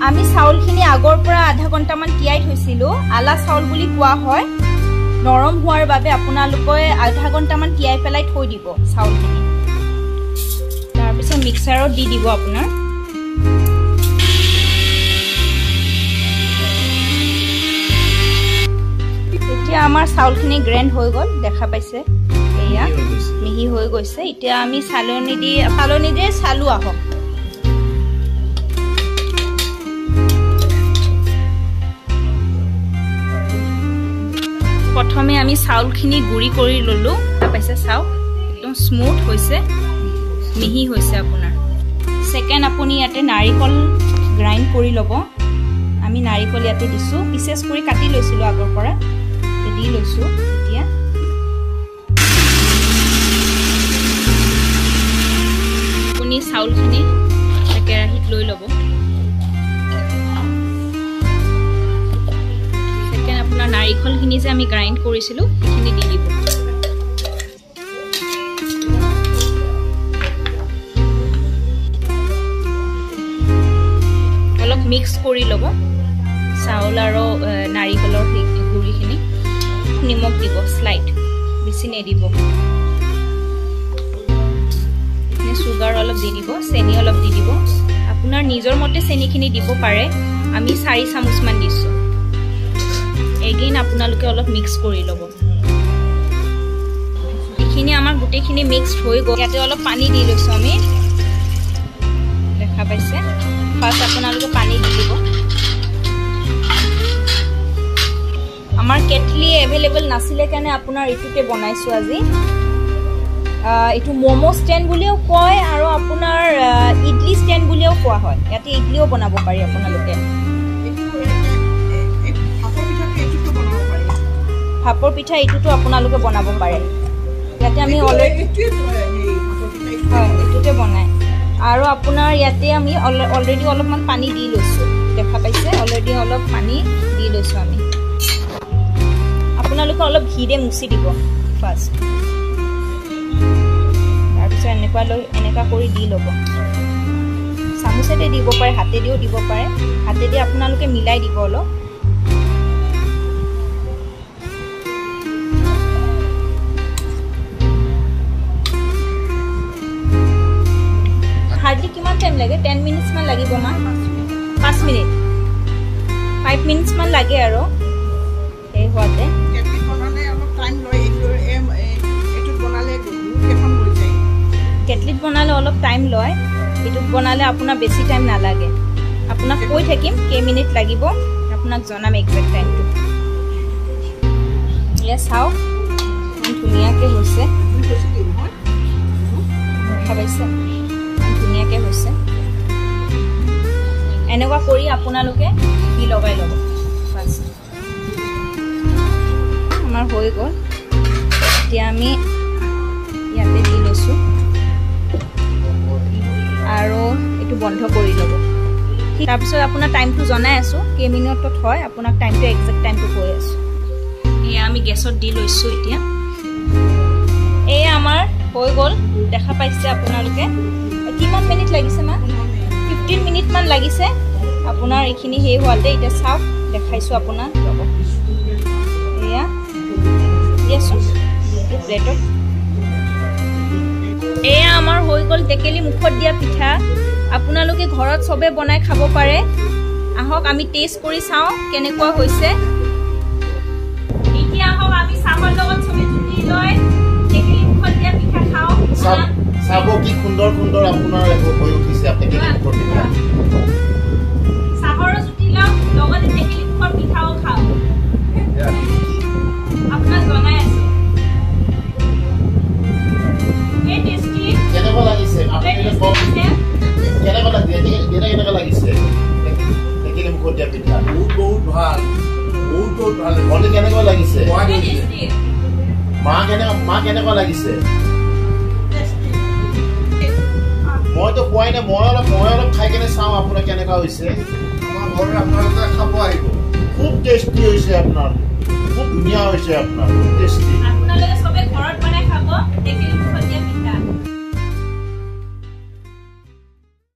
আমি চাউলখিনি আগৰ পৰা আধা ঘণ্টামান তিয়াই থৈছিলোঁ আলা চাউল বুলি কোৱা হয় নৰম হোৱাৰ বাবে আপোনালোকে আধা ঘণ্টামান তিয়াই পেলাই থৈ দিব চাউলখিনি তাৰপিছত মিক্সাৰত দি দিব আপোনাৰ এতিয়া আমাৰ চাউলখিনি গ্ৰাইণ্ড হৈ গ'ল দেখা পাইছে এয়া মিহি হৈ গৈছে এতিয়া আমি চালনি দিয়ে চালো আহক প্ৰথমে আমি চাউলখিনি গুড়ি কৰি ললো পাইছে চাও একদম স্মুথ হৈছে মিহি হৈছে আপোনাৰ সেকেন্ড আপুনি ইয়াতে নাৰিকল গ্ৰাইণ্ড কৰি লব আমি নাৰিকল ইয়াতে দিছো পিচেছ কৰি কাটি লৈছিলো আগৰ পৰা দি লৈছো এতিয়া আপুনি চাউলখিনি কেৰাহীত লৈ লব সেকেন্ড আপোনাৰ নাৰিকলখিনি যে আমি গ্ৰাইণ্ড কৰিছিলো সেইখিনি দি দিব অলপ মিক্স কৰি লব চাউল আৰু নাৰিকলৰ গুড়িখিনি নিমখ দিব স্লাইড বেছি নিদিব সুগাৰ অলপ দি দিব চেনি অলপ দি দিব আপোনাৰ নিজৰ মতে চেনিখিনি দিব পাৰে আমি 4 চামুচমান দিছো এগেইন আপোনালোকে অলপ মিক্স কৰি ল'ব এইখিনি আমাৰ গোটেইখিনি মিক্সড হৈ গ'ল ইয়াতে অলপ পানী দি লৈছো আমি দেখা পাইছে ফাৰ্ষ্ট আপোনালোকে পানী দি দিব আমাৰ কেটলি এভেইলেবল নাছিলে কাৰণে আপোনাৰ ইটুকে বনাইছো আজি এটু মোমো স্ট্যান্ড বুলিও কয় আৰু আপোনাৰ ইডলি স্ট্যান্ড বুলিও কোৱা হয় ইয়াতে ইডলিও বনাব পাৰি আপোনালোকে ভাপৰ পিঠা এটুটো আপোনালোকে বনাব পাৰে ইয়াতে আমি এটুতে বনাই আৰু আপোনাৰ ইয়াতে আমি অলৰেডি অলপমান পানী দি লৈছো দেখা পাইছে অলৰেডি অলপ পানী দি লৈছো আমি আপোনালোকে অলপ ঘিৰে মুছি দিব ফাৰ্ষ্ট তাৰপিছত এনেকুৱা কৰি দি ল'ব চামুচেতে দিব পাৰে হাতেদিও দিব পাৰে হাতেদি আপোনালোকে মিলাই দিব অলপ হাৰ্ডলি কিমান টাইম লাগে 10 মিনিটছ মান লাগিব মা 5 মিনিট 5 মিনিটছ মান লাগে আৰু এই হোৱাতে কেটলিত বনালে অলপ টাইম লয় এটুত বনালে আপোনাৰ বেছি টাইম নালাগে আপোনাক কৈ থাকিম কেই মিনিট লাগিব আপোনাক জনাম এক্সাক্ট টাইমটো ইয়া চাও ধুনীয়াকৈ হৈছে খাবাইছে ধুনীয়াকৈ হৈছে এনেকুৱা কৰি আপোনালোকে ঘি লগাই ল'ব ফাৰ্ষ্ট আমাৰ হৈ গ'ল এতিয়া আমি ইয়াতে দি লৈছোঁ আৰু এইটো বন্ধ কৰি ল'ব তাৰপিছত আপোনাৰ টাইমটো জনাই আছোঁ কেই মিনিটত হয় আপোনাক টাইমটো এক্সাক্ট টাইমটো কৈ আছোঁ এয়া আমি গেছত দি লৈছোঁ এতিয়া এয়া আমাৰ হৈ গ'ল দেখা পাইছে আপোনালোকে কিমান মিনিট লাগিছে মা 15 মিনিটমান লাগিছে আপোনাৰ এইখিনি সেই হোৱাতে এতিয়া চাওক দেখাইছোঁ আপোনাক ৰ'ব এয়া দিয়াচোন এই প্লেটত এয়া আমাৰ হৈ গ'ল টেকেলি মুখত দিয়া পিঠা আপোনালোকে ঘৰত সবে বনাই খাব পাৰে আহক আমি টেষ্ট কৰি চাওঁ কেনেকুৱা হৈছে এতিয়া আহক আমি চাহৰ লগত সবে জুতি লৈ টেকেলি মুখত দিয়া পিঠা খাওঁ চাব কি সুন্দৰ সুন্দৰ আপোনাৰ হৈ উঠিছে আপুনি টেকেলি মুখত পিঠা চাহৰ জুতি লওক লগতে টেকেলি মুখত পিঠাও খাওঁ আপোনাক জনাই আছো এই টেষ্টি কেনেকুৱা লাগিছে আপুনি কেনেকুৱা লাগিছে টেকেলি মুখত দিয়া পিঠা বহুত ভাল আপুনি কেনেকুৱা লাগিছে মা কেনেকুৱা লাগিছে মইতো কোৱাই নাই মই অলপ খাই কেনে চাওঁ আপোনাৰ কেনেকুৱা হৈছে আমাৰ ঘৰত আপোনালোকে খাব আহিব খুব টেষ্টি হৈছে আপোনাৰ খুব ধুনীয়া হৈছে আপোনাৰ